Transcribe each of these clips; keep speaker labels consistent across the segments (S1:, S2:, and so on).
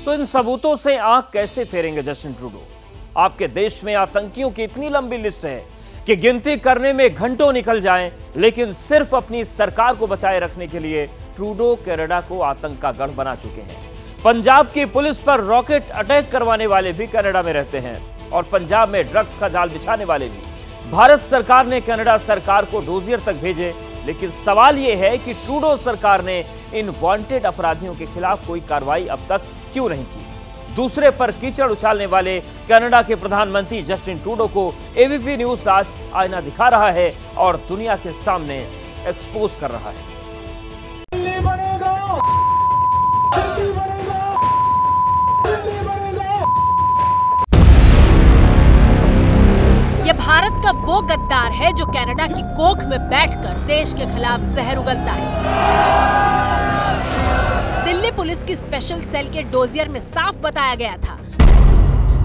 S1: तो इन सबूतों से आंख कैसे फेरेंगे जस्टिन ट्रूडो? आपके देश में आतंकियों की इतनी लंबी लिस्ट है कि गिनती करने में घंटों निकल जाएं, लेकिन सिर्फ अपनी सरकार को बचाए रखने के लिए ट्रूडो कनाडा को आतंक का गढ़ बना चुके हैं। पंजाब की पुलिस पर रॉकेट अटैक करवाने वाले भी कनाडा में रहते हैं और पंजाब में ड्रग्स का जाल बिछाने वाले भी। भारत सरकार ने कनाडा सरकार को डोजियर तक भेजे, लेकिन सवाल यह है कि ट्रूडो सरकार ने इन वांटेड अपराधियों के खिलाफ कोई कार्रवाई अब तक क्यों नहीं की? दूसरे पर कीचड़ उछालने वाले कनाडा के प्रधानमंत्री जस्टिन ट्रूडो को एबीपी न्यूज आज आईना दिखा रहा है और दुनिया के सामने एक्सपोज कर रहा है।
S2: ये भारत का वो गद्दार है जो कनाडा की कोख में बैठकर देश के खिलाफ जहर उगलता है। दिल्ली पुलिस की स्पेशल सेल के डोजियर में साफ बताया गया था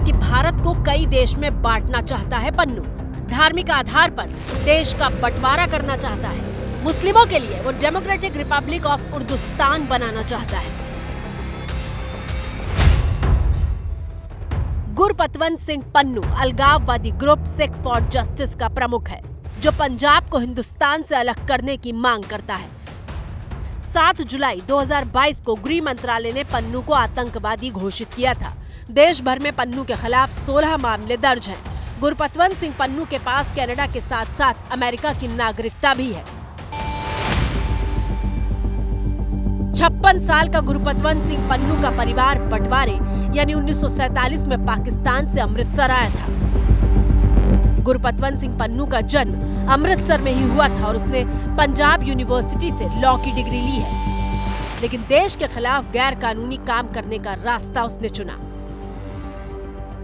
S2: कि भारत को कई देश में बांटना चाहता है पन्नू। धार्मिक आधार पर देश का बंटवारा करना चाहता है। मुस्लिमों के लिए वो डेमोक्रेटिक रिपब्लिक ऑफ उर्दुस्तान बनाना चाहता है। गुरपतवंत सिंह पन्नू अलगाववादी ग्रुप सिख फॉर जस्टिस का प्रमुख है, जो पंजाब को हिंदुस्तान से अलग करने की मांग करता है। 7 जुलाई 2022 को गृह मंत्रालय ने पन्नू को आतंकवादी घोषित किया था। देश भर में पन्नू के खिलाफ 16 मामले दर्ज हैं। गुरपतवंत सिंह पन्नू के पास कनाडा के साथ साथ अमेरिका की नागरिकता भी है। 56 साल का गुरपतवंत सिंह पन्नू का परिवार बंटवारे यानी 1947 में पाकिस्तान से अमृतसर आया था। गुरपतवंत सिंह पन्नू का जन्म अमृतसर में ही हुआ था और उसने पंजाब यूनिवर्सिटी से लॉ की डिग्री ली है, लेकिन देश के खिलाफ गैर कानूनी काम करने का रास्ता उसने चुना।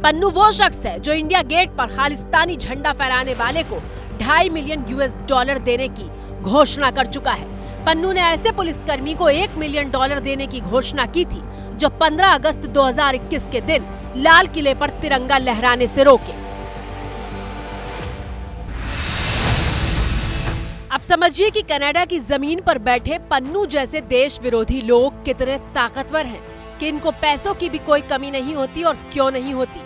S2: पन्नू वो शख्स है जो इंडिया गेट पर खालिस्तानी झंडा फहराने वाले को $2.5 मिलियन देने की घोषणा कर चुका है। पन्नू ने ऐसे पुलिसकर्मी को $1 मिलियन देने की घोषणा की थी जो 15 अगस्त 2021 के दिन लाल किले पर तिरंगा लहराने से रोके। अब समझिए कि कनाडा की जमीन पर बैठे पन्नू जैसे देश विरोधी लोग कितने ताकतवर हैं कि इनको पैसों की भी कोई कमी नहीं होती। और क्यों नहीं होती?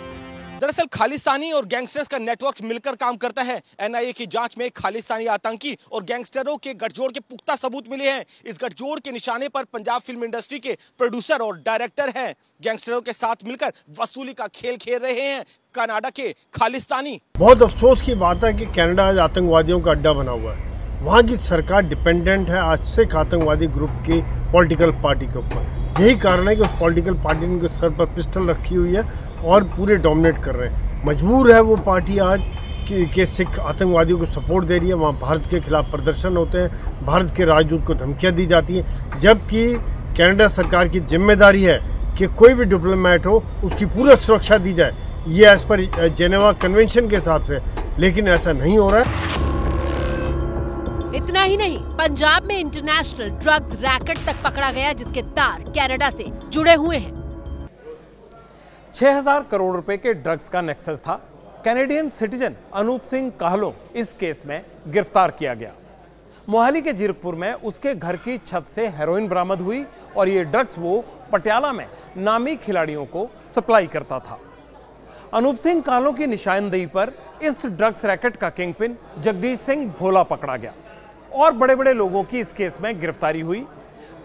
S3: दरअसल खालिस्तानी और गैंगस्टर्स का नेटवर्क मिलकर काम करता है। एनआईए की जांच में खालिस्तानी आतंकी और गैंगस्टरों के गठजोड़ के पुख्ता सबूत मिले हैं। इस गठजोड़ के निशाने पर पंजाब फिल्म इंडस्ट्री के प्रोड्यूसर और डायरेक्टर हैं। गैंगस्टरों के साथ मिलकर वसूली का खेल खेल रहे हैं कनाडा के खालिस्तानी।
S4: बहुत अफसोस की बात है कि कनाडा आज आतंकवादियों का अड्डा बना हुआ है। वहाँ की सरकार डिपेंडेंट है आज सिख आतंकवादी ग्रुप की पॉलिटिकल पार्टी के ऊपर। यही कारण है कि उस पॉलिटिकल पार्टी ने सर पर पिस्टल रखी हुई है और पूरे डोमिनेट कर रहे हैं। मजबूर है वो पार्टी आज कि सिख आतंकवादियों को सपोर्ट दे रही है। वहाँ भारत के खिलाफ प्रदर्शन होते हैं, भारत के राजदूत को धमकियाँ दी जाती हैं, जबकि कनाडा सरकार की जिम्मेदारी है कि कोई भी डिप्लोमेट हो उसकी पूरी सुरक्षा दी जाए, ये एज पर जेनेवा कन्वेंशन के हिसाब से। लेकिन ऐसा नहीं हो रहा है।
S2: इतना ही नहीं, पंजाब में इंटरनेशनल ड्रग्स रैकेट तक पकड़ा गया जिसके तार कनाडा से जुड़े हुए हैं।
S5: 6000 करोड़ रुपए के ड्रग्स का नेक्सस था। Canadian citizen Anoop Singh Kahlo इस केस में गिरफ्तार किया गया। मोहाली के जीरकपुर में उसके घर की छत से हेरोइन बरामद हुई और ये ड्रग्स वो पटियाला में नामी खिलाड़ियों को सप्लाई करता था। अनूप सिंह काहलो की निशानदेही पर इस ड्रग्स रैकेट का किंगपिन जगदीश सिंह भोला पकड़ा गया और बड़े बड़े लोगों की इस केस में गिरफ्तारी हुई।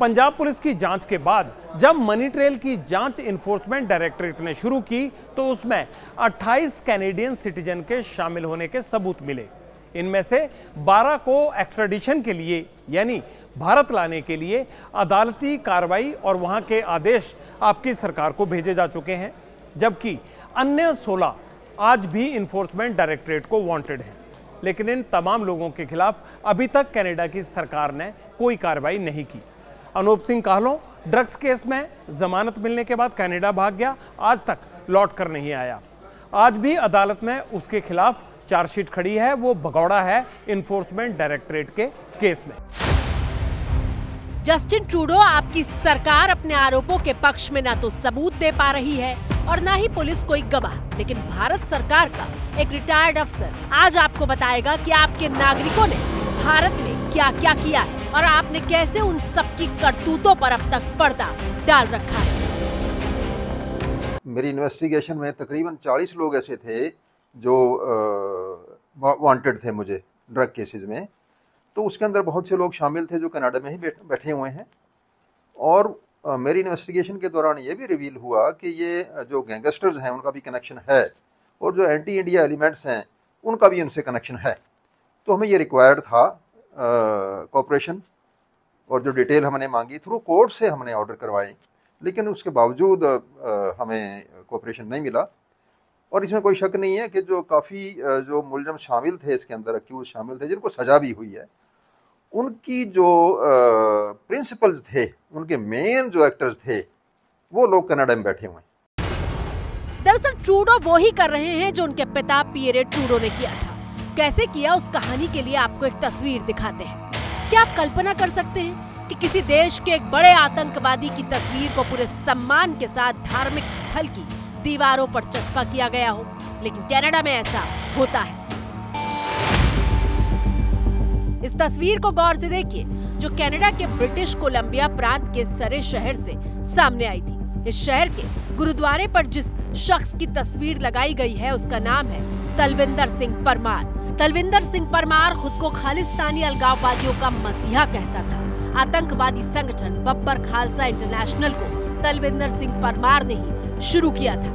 S5: पंजाब पुलिस की जांच के बाद जब मनी ट्रेल की जांच इन्फोर्समेंट डायरेक्टरेट ने शुरू की तो उसमें 28 कैनेडियन सिटीजन के शामिल होने के सबूत मिले। इनमें से 12 को एक्स्ट्राडिशन के लिए यानी भारत लाने के लिए अदालती कार्रवाई और वहां के आदेश आपकी सरकार को भेजे जा चुके हैं, जबकि अन्य 16 आज भी इन्फोर्समेंट डायरेक्टरेट को वांटेड हैं। लेकिन इन तमाम लोगों के खिलाफ अभी तक कनाडा की सरकार ने कोई कार्रवाई नहीं की। Anoop Singh Kahlo drugs case में जमानत मिलने के बाद कनाडा भाग गया, आज तक लौट कर नहीं आया। आज भी अदालत में उसके खिलाफ चार्जशीट खड़ी है, वो भगौड़ा है इन्फोर्समेंट डायरेक्टरेट के केस में।
S2: जस्टिन ट्रूडो आपकी सरकार अपने आरोपों के पक्ष में ना तो सबूत दे पा रही है और ना ही पुलिस कोई गवाह, लेकिन भारत सरकार का एक रिटायर्ड अफसर आज आपको बताएगा कि आपके नागरिकों ने भारत में क्या क्या किया है और आपने कैसे उन सबकी करतूतों पर अब तक पर्दा डाल रखा है।
S6: मेरी इन्वेस्टिगेशन में तकरीबन 40 लोग ऐसे थे जो वांटेड थे मुझे ड्रग केसेस में। तो उसके अंदर बहुत से लोग शामिल थे जो कनाडा में ही बैठे हुए हैं। और मेरी इन्वेस्टिगेशन के दौरान ये भी रिवील हुआ कि ये जो गैंगस्टर्स हैं उनका भी कनेक्शन है, और जो एंटी इंडिया एलिमेंट्स हैं उनका भी उनसे कनेक्शन है। तो हमें ये रिक्वायर्ड था कोऑपरेशन, और जो डिटेल हमने मांगी थ्रू कोर्ट से हमने ऑर्डर करवाए, लेकिन उसके बावजूद हमें कोऑपरेशन नहीं मिला। और इसमें कोई शक नहीं है कि जो काफ़ी जो मुलजम शामिल थे इसके अंदर, अक्यूज शामिल थे जिनको सज़ा भी हुई है, उनकी जो प्रिंसिपल्स थे, उनके मेन जो एक्टर्स थे, वो लोग कनाडा में बैठे हुए हैं।
S2: दरअसल ट्रूडो वो ही कर रहे हैं जो उनके पिता पियरे ट्रूडो ने किया था। कैसे किया, उस कहानी के लिए आपको एक तस्वीर दिखाते हैं। क्या आप कल्पना कर सकते हैं कि किसी देश के एक बड़े आतंकवादी की तस्वीर को पूरे सम्मान के साथ धार्मिक स्थल की दीवारों पर चस्पा किया गया हो? लेकिन कनाडा में ऐसा होता है। इस तस्वीर को गौर से देखिए, जो कनाडा के ब्रिटिश कोलंबिया प्रांत के सरे शहर से सामने आई थी। इस शहर के गुरुद्वारे पर जिस शख्स की तस्वीर लगाई गई है उसका नाम है तलविंदर सिंह परमार। तलविंदर सिंह परमार खुद को खालिस्तानी अलगाववादियों का मसीहा कहता था। आतंकवादी संगठन बब्बर खालसा इंटरनेशनल को तलविंदर सिंह परमार ने ही शुरू किया था।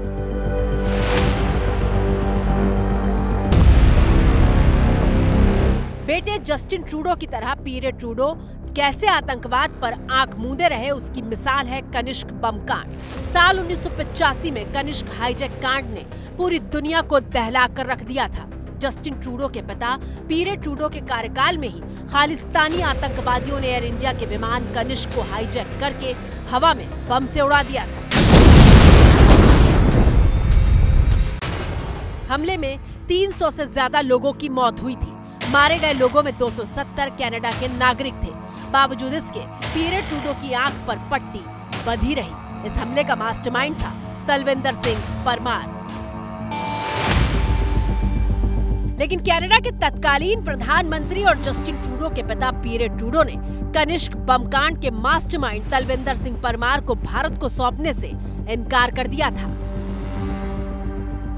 S2: बेटे जस्टिन ट्रूडो की तरह पियरे ट्रूडो कैसे आतंकवाद पर आंख मूंदे रहे, उसकी मिसाल है कनिष्क बम कांड। साल 1985 में कनिष्क हाईजैक कांड ने पूरी दुनिया को दहला कर रख दिया था। जस्टिन ट्रूडो के पिता पियरे ट्रूडो के कार्यकाल में ही खालिस्तानी आतंकवादियों ने एयर इंडिया के विमान कनिष्क को हाईजैक करके हवा में बम से उड़ा दिया था। हमले में 300 से ज्यादा लोगों की मौत हुई थी। मारे गए लोगों में 270 कनाडा के नागरिक थे। बावजूद इसके पियरे ट्रूडो की आंख पर पट्टी बंधी रही। इस हमले का मास्टरमाइंड था तलविंदर सिंह परमार। लेकिन कनाडा के तत्कालीन प्रधानमंत्री और जस्टिन ट्रूडो के पिता पियरे ट्रूडो ने कनिष्क बमकांड के मास्टरमाइंड तलविंदर सिंह परमार को भारत को सौंपने से इनकार कर दिया था।